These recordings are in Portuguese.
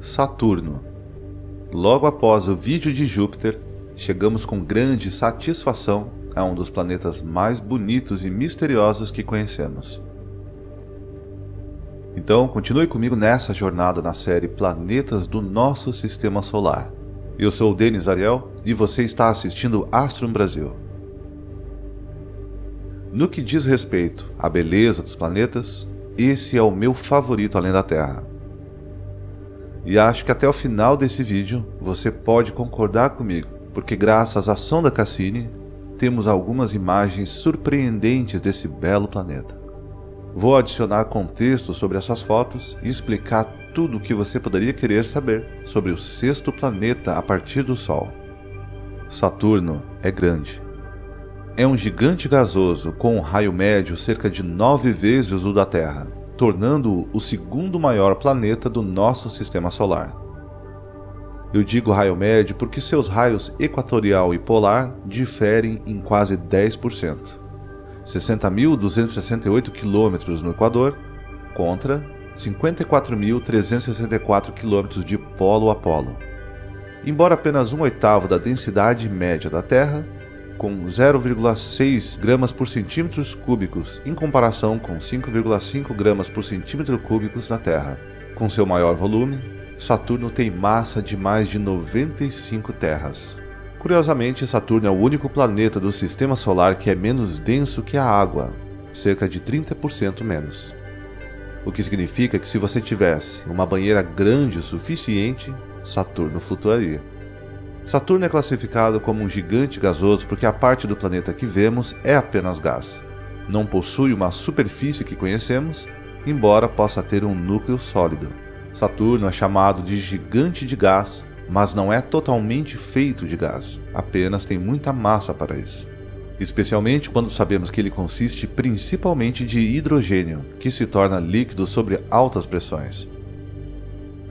Saturno. Logo após o vídeo de Júpiter, chegamos com grande satisfação a um dos planetas mais bonitos e misteriosos que conhecemos. Então, continue comigo nessa jornada na série Planetas do Nosso Sistema Solar. Eu sou o Denis Ariel e você está assistindo Astrum Brasil. No que diz respeito à beleza dos planetas, esse é o meu favorito além da Terra. E acho que até o final desse vídeo você pode concordar comigo, porque graças à sonda Cassini, temos algumas imagens surpreendentes desse belo planeta. Vou adicionar contexto sobre essas fotos e explicar tudo o que você poderia querer saber sobre o sexto planeta a partir do Sol. Saturno é grande. É um gigante gasoso com um raio médio cerca de 9 vezes o da Terra, tornando-o o segundo maior planeta do nosso sistema solar. Eu digo raio médio porque seus raios equatorial e polar diferem em quase 10%. 60.268 km no Equador, contra 54.364 km de polo a polo. Embora apenas 1/8 da densidade média da Terra, com 0,6 gramas por centímetros cúbicos em comparação com 5,5 gramas por centímetro cúbicos na Terra. Com seu maior volume, Saturno tem massa de mais de 95 terras. Curiosamente, Saturno é o único planeta do sistema solar que é menos denso que a água, cerca de 30% menos. O que significa que se você tivesse uma banheira grande o suficiente, Saturno flutuaria. Saturno é classificado como um gigante gasoso porque a parte do planeta que vemos é apenas gás. Não possui uma superfície que conhecemos, embora possa ter um núcleo sólido. Saturno é chamado de gigante de gás, mas não é totalmente feito de gás, apenas tem muita massa para isso. Especialmente quando sabemos que ele consiste principalmente de hidrogênio, que se torna líquido sob altas pressões.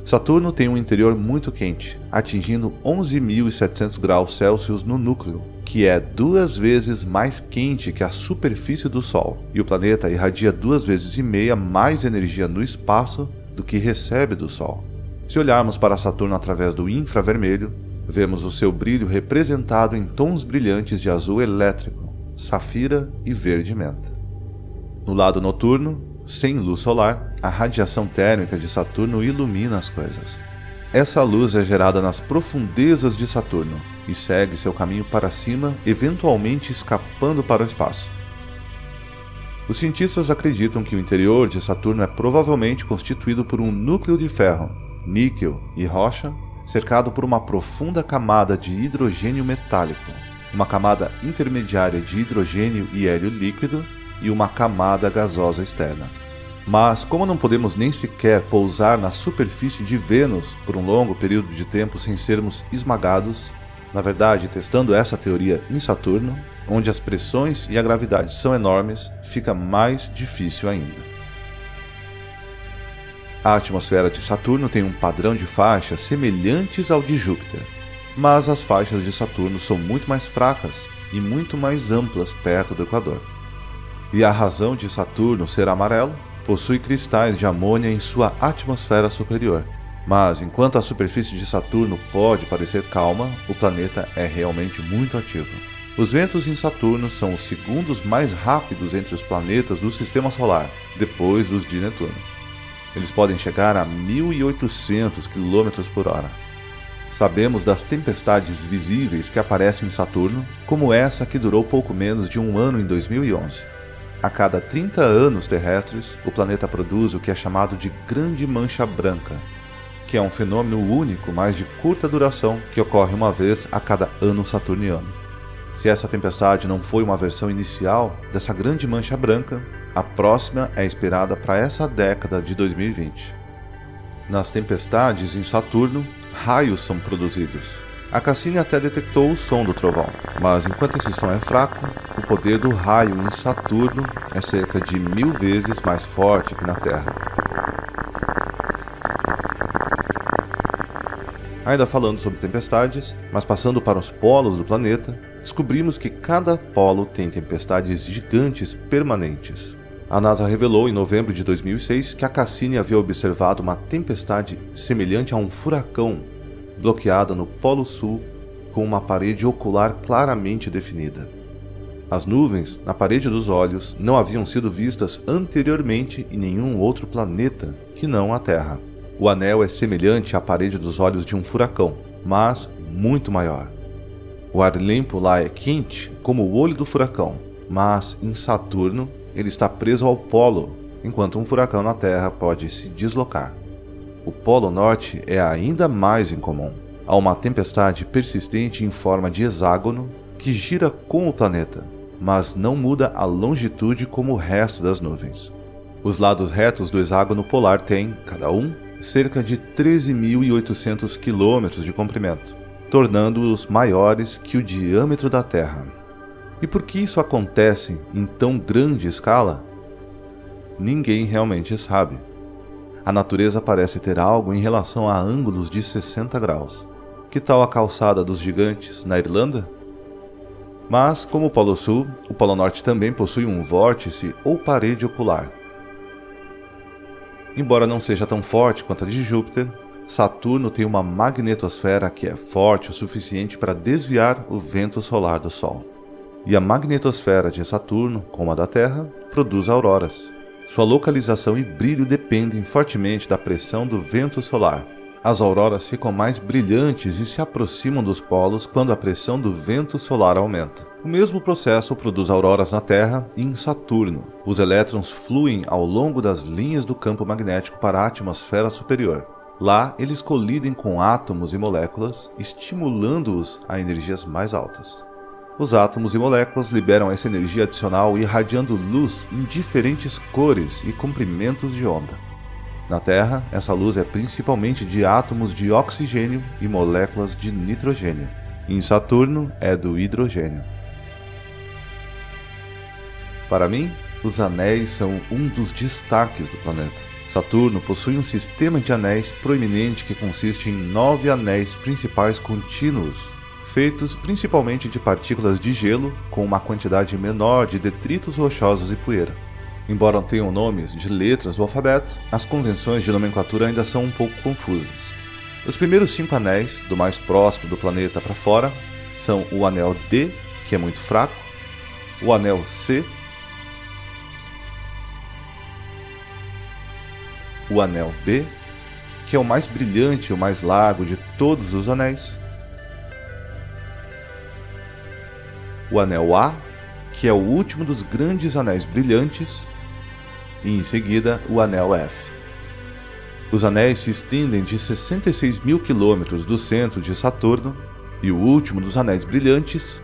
Saturno tem um interior muito quente, atingindo 11.700 graus Celsius no núcleo, que é 2 vezes mais quente que a superfície do Sol, e o planeta irradia 2,5 vezes mais energia no espaço do que recebe do Sol. Se olharmos para Saturno através do infravermelho, vemos o seu brilho representado em tons brilhantes de azul elétrico, safira e verde menta. No lado noturno, sem luz solar, a radiação térmica de Saturno ilumina as coisas. Essa luz é gerada nas profundezas de Saturno e segue seu caminho para cima, eventualmente escapando para o espaço. Os cientistas acreditam que o interior de Saturno é provavelmente constituído por um núcleo de ferro, níquel e rocha, cercado por uma profunda camada de hidrogênio metálico, uma camada intermediária de hidrogênio e hélio líquido e uma camada gasosa externa. Mas, como não podemos nem sequer pousar na superfície de Vênus por um longo período de tempo sem sermos esmagados, na verdade, testando essa teoria em Saturno, onde as pressões e a gravidade são enormes, fica mais difícil ainda. A atmosfera de Saturno tem um padrão de faixas semelhantes ao de Júpiter, mas as faixas de Saturno são muito mais fracas e muito mais amplas perto do Equador. E a razão de Saturno ser amarelo, possui cristais de amônia em sua atmosfera superior. Mas enquanto a superfície de Saturno pode parecer calma, o planeta é realmente muito ativo. Os ventos em Saturno são os segundos mais rápidos entre os planetas do Sistema Solar, depois dos de Netuno. Eles podem chegar a 1.800 km por hora. Sabemos das tempestades visíveis que aparecem em Saturno, como essa que durou pouco menos de um ano em 2011. A cada 30 anos terrestres, o planeta produz o que é chamado de Grande Mancha Branca, que é um fenômeno único, mas de curta duração, que ocorre uma vez a cada ano saturniano. Se essa tempestade não foi uma versão inicial dessa Grande Mancha Branca, a próxima é esperada para essa década de 2020. Nas tempestades em Saturno, raios são produzidos. A Cassini até detectou o som do trovão, mas enquanto esse som é fraco, o poder do raio em Saturno é cerca de 1000 vezes mais forte que na Terra. Ainda falando sobre tempestades, mas passando para os polos do planeta, descobrimos que cada polo tem tempestades gigantes permanentes. A NASA revelou em novembro de 2006 que a Cassini havia observado uma tempestade semelhante a um furacão bloqueada no Polo Sul com uma parede ocular claramente definida. As nuvens na parede dos olhos não haviam sido vistas anteriormente em nenhum outro planeta que não a Terra. O anel é semelhante à parede dos olhos de um furacão, mas muito maior. O ar limpo lá é quente como o olho do furacão, mas em Saturno ele está preso ao polo, enquanto um furacão na Terra pode se deslocar. O Polo Norte é ainda mais incomum. Há uma tempestade persistente em forma de hexágono que gira com o planeta, mas não muda a longitude como o resto das nuvens. Os lados retos do hexágono polar têm, cada um, cerca de 13.800 km de comprimento, tornando-os maiores que o diâmetro da Terra. E por que isso acontece em tão grande escala? Ninguém realmente sabe. A natureza parece ter algo em relação a ângulos de 60 graus. Que tal a calçada dos gigantes na Irlanda? Mas, como o Polo Sul, o Polo Norte também possui um vórtice ou parede ocular. Embora não seja tão forte quanto a de Júpiter, Saturno tem uma magnetosfera que é forte o suficiente para desviar o vento solar do Sol. E a magnetosfera de Saturno, como a da Terra, produz auroras. Sua localização e brilho dependem fortemente da pressão do vento solar. As auroras ficam mais brilhantes e se aproximam dos polos quando a pressão do vento solar aumenta. O mesmo processo produz auroras na Terra e em Saturno. Os elétrons fluem ao longo das linhas do campo magnético para a atmosfera superior. Lá, eles colidem com átomos e moléculas, estimulando-os a energias mais altas. Os átomos e moléculas liberam essa energia adicional irradiando luz em diferentes cores e comprimentos de onda. Na Terra, essa luz é principalmente de átomos de oxigênio e moléculas de nitrogênio. Em Saturno, é do hidrogênio. Para mim, os anéis são um dos destaques do planeta. Saturno possui um sistema de anéis proeminente que consiste em 9 anéis principais contínuos, feitos principalmente de partículas de gelo com uma quantidade menor de detritos rochosos e poeira. Embora tenham nomes de letras do alfabeto, as convenções de nomenclatura ainda são um pouco confusas. Os primeiros 5 anéis, do mais próximo do planeta para fora, são o anel D, que é muito fraco, o anel C, o anel B, que é o mais brilhante e o mais largo de todos os anéis, o anel A, que é o último dos grandes anéis brilhantes, e em seguida o anel F. Os anéis se estendem de 66 mil quilômetros do centro de Saturno, e o último dos anéis brilhantes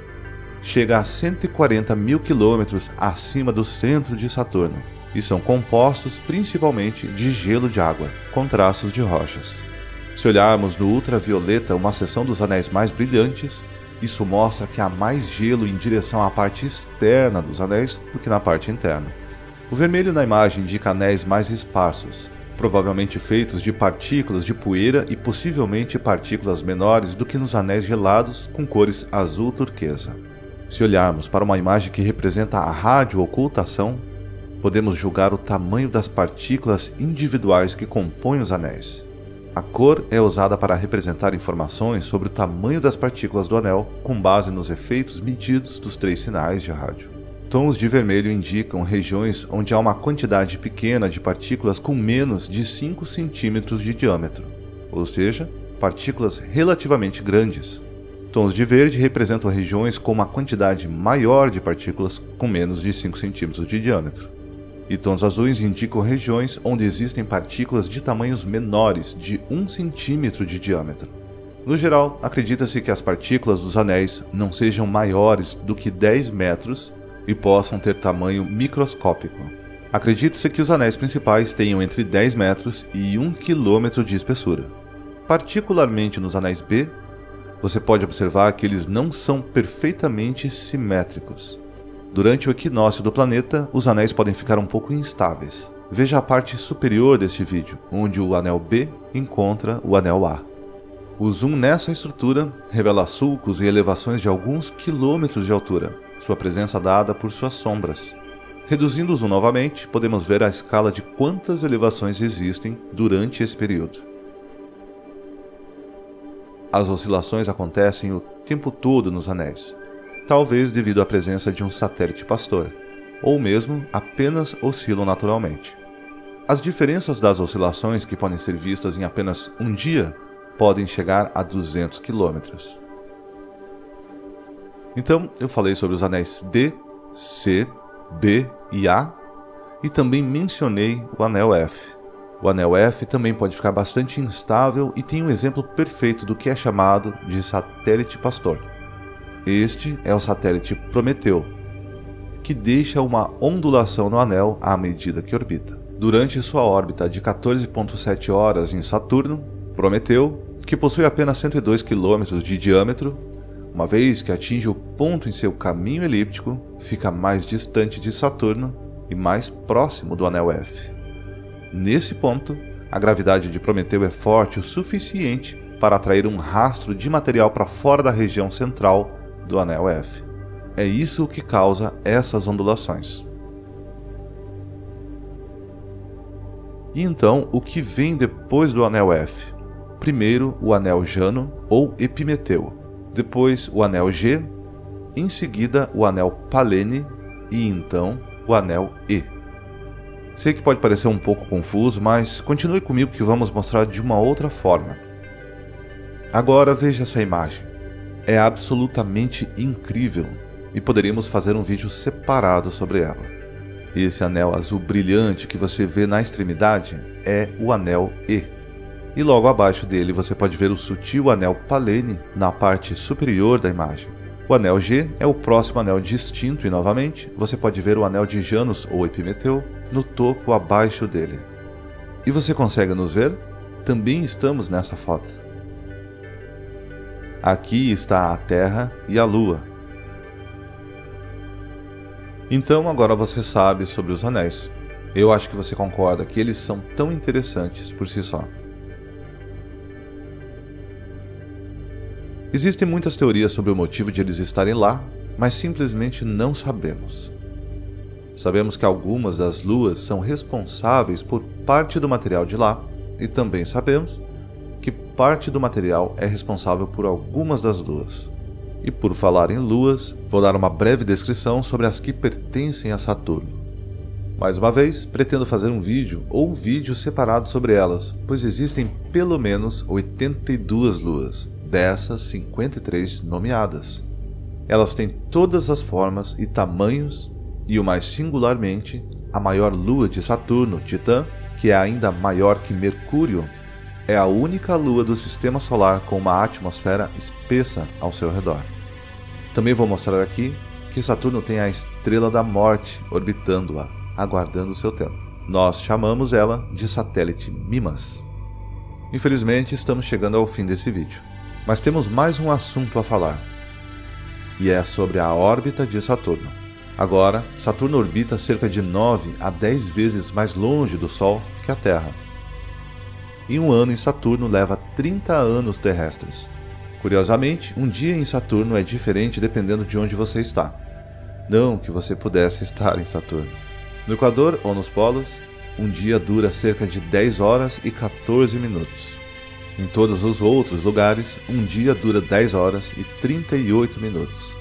chega a 140 mil quilômetros acima do centro de Saturno, e são compostos principalmente de gelo de água, com traços de rochas. Se olharmos no ultravioleta uma seção dos anéis mais brilhantes, isso mostra que há mais gelo em direção à parte externa dos anéis do que na parte interna. O vermelho na imagem indica anéis mais esparsos, provavelmente feitos de partículas de poeira e possivelmente partículas menores do que nos anéis gelados com cores azul turquesa. Se olharmos para uma imagem que representa a radioocultação, podemos julgar o tamanho das partículas individuais que compõem os anéis. A cor é usada para representar informações sobre o tamanho das partículas do anel com base nos efeitos medidos dos 3 sinais de rádio. Tons de vermelho indicam regiões onde há uma quantidade pequena de partículas com menos de 5 centímetros de diâmetro, ou seja, partículas relativamente grandes. Tons de verde representam regiões com uma quantidade maior de partículas com menos de 5 centímetros de diâmetro. E tons azuis indicam regiões onde existem partículas de tamanhos menores de 1 centímetro de diâmetro. No geral, acredita-se que as partículas dos anéis não sejam maiores do que 10 metros e possam ter tamanho microscópico. Acredita-se que os anéis principais tenham entre 10 metros e 1 quilômetro de espessura. Particularmente nos anéis B, você pode observar que eles não são perfeitamente simétricos. Durante o equinócio do planeta, os anéis podem ficar um pouco instáveis. Veja a parte superior deste vídeo, onde o anel B encontra o anel A. O zoom nessa estrutura revela sulcos e elevações de alguns quilômetros de altura, sua presença dada por suas sombras. Reduzindo o zoom novamente, podemos ver a escala de quantas elevações existem durante esse período. As oscilações acontecem o tempo todo nos anéis, talvez devido à presença de um satélite pastor, ou mesmo apenas oscilam naturalmente. As diferenças das oscilações, que podem ser vistas em apenas um dia, podem chegar a 200 km. Então, eu falei sobre os anéis D, C, B e A, e também mencionei o anel F. O anel F também pode ficar bastante instável e tem um exemplo perfeito do que é chamado de satélite pastor. Este é o satélite Prometeu, que deixa uma ondulação no anel à medida que orbita. Durante sua órbita de 14,7 horas em Saturno, Prometeu, que possui apenas 102 km de diâmetro, uma vez que atinge o ponto em seu caminho elíptico, fica mais distante de Saturno e mais próximo do anel F. Nesse ponto, a gravidade de Prometeu é forte o suficiente para atrair um rastro de material para fora da região central do anel F. É isso o que causa essas ondulações. E então, o que vem depois do anel F? Primeiro, o anel Jano ou Epimeteu, depois o anel G, em seguida o anel Palene e então o anel E. Sei que pode parecer um pouco confuso, mas continue comigo que vamos mostrar de uma outra forma. Agora veja essa imagem. É absolutamente incrível e poderíamos fazer um vídeo separado sobre ela. Esse anel azul brilhante que você vê na extremidade é o anel E. E logo abaixo dele você pode ver o sutil anel Palene na parte superior da imagem. O anel G é o próximo anel distinto e novamente você pode ver o anel de Janus ou Epimeteu no topo abaixo dele. E você consegue nos ver? Também estamos nessa foto. Aqui está a Terra e a Lua. Então agora você sabe sobre os anéis. Eu acho que você concorda que eles são tão interessantes por si só. Existem muitas teorias sobre o motivo de eles estarem lá, mas simplesmente não sabemos. Sabemos que algumas das luas são responsáveis por parte do material de lá, e também sabemos que parte do material é responsável por algumas das luas. E por falar em luas, vou dar uma breve descrição sobre as que pertencem a Saturno. Mais uma vez, pretendo fazer um vídeo ou vídeos separados sobre elas, pois existem pelo menos 82 luas, dessas 53 nomeadas. Elas têm todas as formas e tamanhos, e o mais singularmente, a maior lua de Saturno, Titã, que é ainda maior que Mercúrio, é a única lua do sistema solar com uma atmosfera espessa ao seu redor. Também vou mostrar aqui que Saturno tem a Estrela da Morte orbitando-a, aguardando seu tempo. Nós chamamos ela de satélite Mimas. Infelizmente, estamos chegando ao fim desse vídeo, mas temos mais um assunto a falar, e é sobre a órbita de Saturno. Agora, Saturno orbita cerca de 9 a 10 vezes mais longe do Sol que a Terra. E um ano em Saturno leva 30 anos terrestres. Curiosamente, um dia em Saturno é diferente dependendo de onde você está. Não que você pudesse estar em Saturno. No Equador ou nos polos, um dia dura cerca de 10 horas e 14 minutos. Em todos os outros lugares, um dia dura 10 horas e 38 minutos.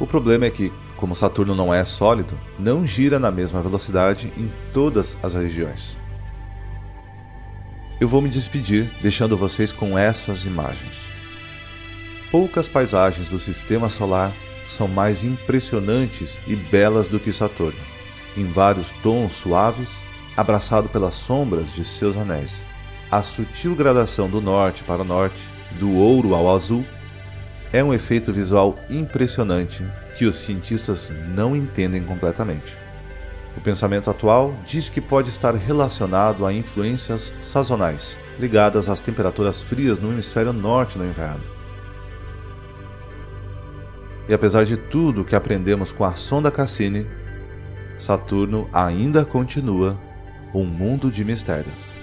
O problema é que, como Saturno não é sólido, não gira na mesma velocidade em todas as regiões. Eu vou me despedir deixando vocês com essas imagens. Poucas paisagens do sistema solar são mais impressionantes e belas do que Saturno, em vários tons suaves, abraçado pelas sombras de seus anéis. A sutil gradação do norte para o norte, do ouro ao azul, é um efeito visual impressionante que os cientistas não entendem completamente. O pensamento atual diz que pode estar relacionado a influências sazonais, ligadas às temperaturas frias no hemisfério norte no inverno. E apesar de tudo que aprendemos com a sonda Cassini, Saturno ainda continua um mundo de mistérios.